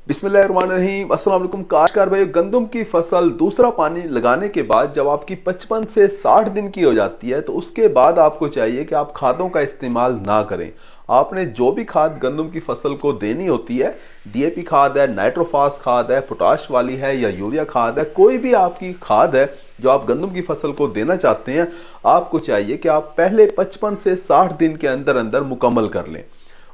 बिस्मिल्लाहिर्रहमानिर्रहीम। अस्सलाम वालेकुम काश्तकार भाई, गंदम की फसल दूसरा पानी लगाने के बाद जब आपकी 55 से 60 दिन की हो जाती है तो उसके बाद आपको चाहिए कि आप खादों का इस्तेमाल ना करें। आपने जो भी खाद गंदम की फसल को देनी होती है, डीएपी खाद है, नाइट्रोफास खाद है, पोटाश वाली है या यूरिया खाद है, कोई भी आपकी खाद है जो आप गंदम की फसल को देना चाहते हैं, आपको चाहिए कि आप पहले 55 से 60 दिन के अंदर अंदर मुकम्मल कर लें।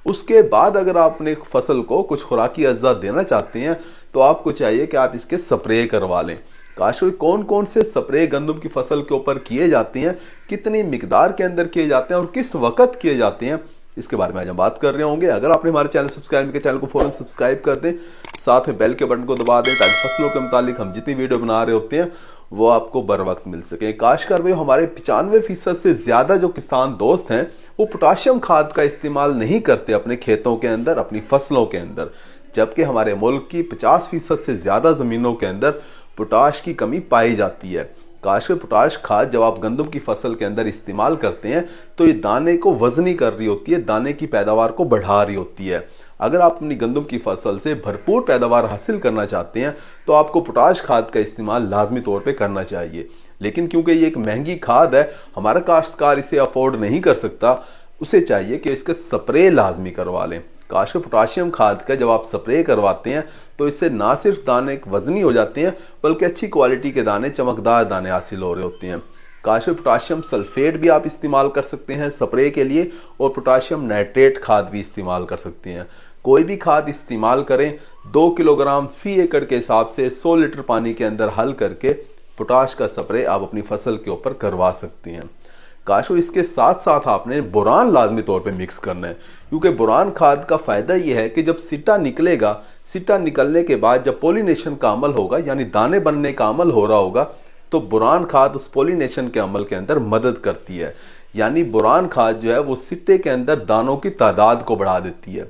उसके बाद अगर आप अपने फसल को कुछ खुराकी अज्जा देना चाहते हैं तो आपको चाहिए कि आप इसके स्प्रे करवा लें। काश कौन कौन से स्प्रे गंदम की फसल के ऊपर किए जाते हैं, कितनी मिकदार के अंदर किए जाते हैं और किस वक्त किए जाते हैं, इसके बारे में आज हम बात कर रहे होंगे। अगर आपने हमारे चैनल सब्सक्राइब नहीं किया, चैनल को फौरन सब्सक्राइब कर दें, साथ में बेल के बटन को दबा दें ताकि फसलों के मुतालिक हम जितनी वीडियो बना रहे होते हैं वो आपको बर वक्त मिल सके। काश्तकार भाई, हमारे 95% से ज्यादा जो किसान दोस्त हैं वो पोटाशियम खाद का इस्तेमाल नहीं करते अपने खेतों के अंदर, अपनी फसलों के अंदर, जबकि हमारे मुल्क की 50% से ज्यादा जमीनों के अंदर पोटाश की कमी पाई जाती है। काश पोटाश खाद जब आप गंदम की फसल के अंदर इस्तेमाल करते हैं तो ये दाने को वजनी कर रही होती है, दाने की पैदावार को बढ़ा रही होती है। अगर आप अपनी गंदम की फसल से भरपूर पैदावार हासिल करना चाहते हैं तो आपको पोटाश खाद का इस्तेमाल लाजमी तौर पे करना चाहिए। लेकिन क्योंकि ये एक महंगी खाद है, हमारा काश्तकार इसे अफोर्ड नहीं कर सकता, उसे चाहिए कि इसका स्प्रे लाजमी करवा लें। काश पोटाशियम खाद का जब आप स्प्रे करवाते हैं तो इससे ना सिर्फ दाने वजनी हो जाते हैं बल्कि अच्छी क्वालिटी के दाने, चमकदार दाने हासिल हो रहे होते हैं। काश पोटाशियम सल्फेट भी आप इस्तेमाल कर सकते हैं स्प्रे के लिए, और पोटाशियम नाइट्रेट खाद भी इस्तेमाल कर सकते हैं। कोई भी खाद इस्तेमाल करें, 2 किलोग्राम फी एकड़ के हिसाब से 100 लीटर पानी के अंदर हल करके पोटाश का स्प्रे आप अपनी फसल के ऊपर करवा सकते हैं। काशो इसके साथ साथ आपने बोरान लाजमी तौर पे मिक्स करना है, क्योंकि बोरान खाद का फायदा यह है कि जब सिट्टा निकलेगा, सिट्टा निकलने के बाद जब पोलिनेशन का अमल होगा यानी दाने बनने का अमल हो रहा होगा, तो बोरान खाद उस पोलिनेशन के अमल के अंदर मदद करती है। यानी बोरान खाद जो है वो सिट्टे के अंदर दानों की तादाद को बढ़ा देती है।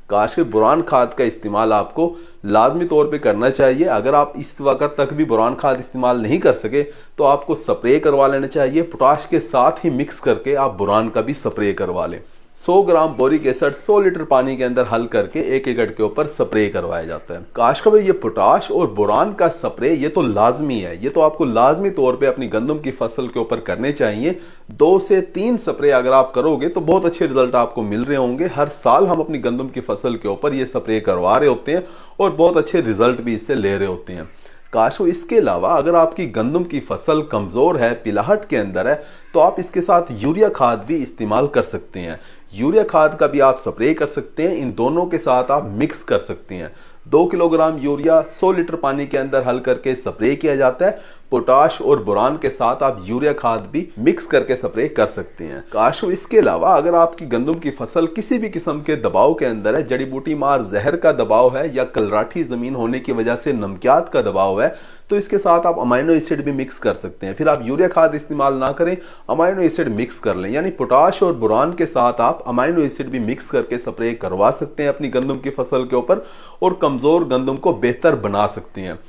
काश के बोरान खाद का इस्तेमाल आपको लाजमी तौर पे करना चाहिए। अगर आप इस वक्त तक भी बोरान खाद इस्तेमाल नहीं कर सके तो आपको स्प्रे करवा लेना चाहिए। पोटाश के साथ ही मिक्स करके आप बोरान का भी स्प्रे करवा लें। 100 ग्राम बोरिक एसिड 100 लीटर पानी के अंदर हल करके 1 एकड़ के ऊपर स्प्रे करवाया जाता है। काश का भाई, ये पोटाश और बोरान का स्प्रे ये तो लाजमी है, ये तो आपको लाजमी तौर पे अपनी गंदम की फसल के ऊपर करने चाहिए। 2 से 3 स्प्रे अगर आप करोगे तो बहुत अच्छे रिजल्ट आपको मिल रहे होंगे। हर साल हम अपनी गंदम की फसल के ऊपर ये स्प्रे करवा रहे होते हैं और बहुत अच्छे रिजल्ट भी इससे ले रहे होते हैं। काश इसके अलावा अगर आपकी गंदम की फसल कमजोर है, पिलाहट के अंदर है, तो आप इसके साथ यूरिया खाद भी इस्तेमाल कर सकते हैं। यूरिया खाद का भी आप स्प्रे कर सकते हैं, इन दोनों के साथ आप मिक्स कर सकते हैं। 2 किलोग्राम यूरिया 100 लीटर पानी के अंदर हल करके स्प्रे किया जाता है। पोटाश और बोरान के साथ आप यूरिया खाद भी मिक्स करके स्प्रे कर सकते हैं। काश इसके अलावा अगर आपकी गंदम की फसल किसी भी किस्म के दबाव के अंदर है, जड़ी बूटी मार जहर का दबाव है या कलराठी जमीन होने की वजह से नमकियात का दबाव है, तो इसके साथ आप अमाइनो एसिड भी मिक्स कर सकते हैं। फिर आप यूरिया खाद इस्तेमाल ना करें, अमाइनो एसिड मिक्स कर लें। यानी पोटाश और बोरान के साथ आप अमाइनो एसिड भी मिक्स करके स्प्रे करवा सकते हैं अपनी गंदम की फसल के ऊपर और कमजोर गंदम को बेहतर बना सकते हैं।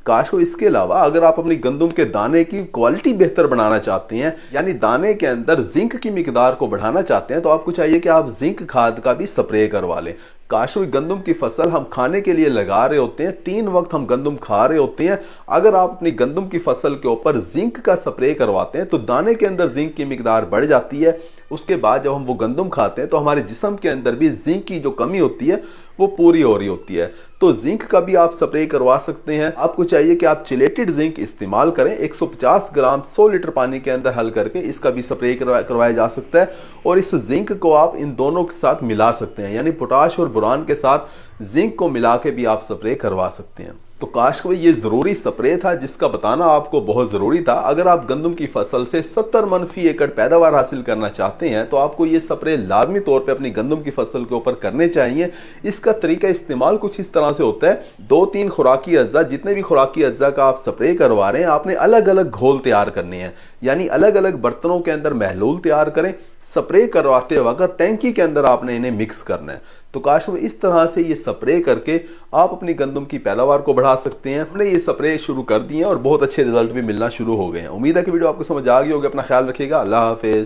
काश को इसके अलावा अगर आप अपनी गंदम के दाने की क्वालिटी बेहतर बनाना चाहते हैं, यानी दाने के अंदर जिंक की मिकदार को बढ़ाना चाहते हैं, तो आपको चाहिए कि आप जिंक खाद का भी स्प्रे करवा लें। काश गंदम की फसल हम खाने के लिए लगा रहे होते हैं, 3 वक्त हम गंदम खा रहे होते हैं। अगर आप अपनी गंदम की फसल के ऊपर जिंक का स्प्रे करवाते हैं तो दाने के अंदर जिंक की मिकदार बढ़ जाती है। उसके बाद जब हम वो गंदम खाते हैं तो हमारे जिस्म के अंदर भी जिंक की जो कमी होती है वो पूरी हो रही होती है। तो जिंक का भी आप स्प्रे करवा सकते हैं। आपको चाहिए कि आप चिलेटेड जिंक इस्तेमाल करें। 150 ग्राम 100 लीटर पानी के अंदर हल करके इसका भी स्प्रे करवाया जा सकता है और इस जिंक को आप इन दोनों के साथ मिला सकते हैं, यानी पोटाश और बोरान के साथ जिंक को मिला के भी आप स्प्रे करवा सकते हैं। तो काश भाई, ये जरूरी स्प्रे था जिसका बताना आपको बहुत जरूरी था। अगर आप गंदम की फसल से 70 मन फी एकड़ पैदावार हासिल करना चाहते हैं तो आपको ये स्प्रे लाजमी तौर पे अपनी गंदम की फसल के ऊपर करने चाहिए। इसका तरीका इस्तेमाल कुछ इस तरह से होता है, 2-3 खुराकी अज्जा, जितने भी खुराकी अज्जा का आप स्प्रे करवा रहे हैं, आपने अलग अलग घोल तैयार करने हैं, यानी अलग अलग बर्तनों के अंदर महलूल तैयार करें। स्प्रे करवाते वक्त टैंकी के अंदर आपने इन्हें मिक्स करना है। तो काश इस तरह से ये स्प्रे करके आप अपनी गंदम की पैदावार को बढ़ा सकते हैं। हमने ये स्प्रे शुरू कर दिए हैं और बहुत अच्छे रिजल्ट भी मिलना शुरू हो गए हैं। उम्मीद है कि वीडियो आपको समझ आ गई होगी। अपना ख्याल रखिएगा। अल्लाह हाफिज।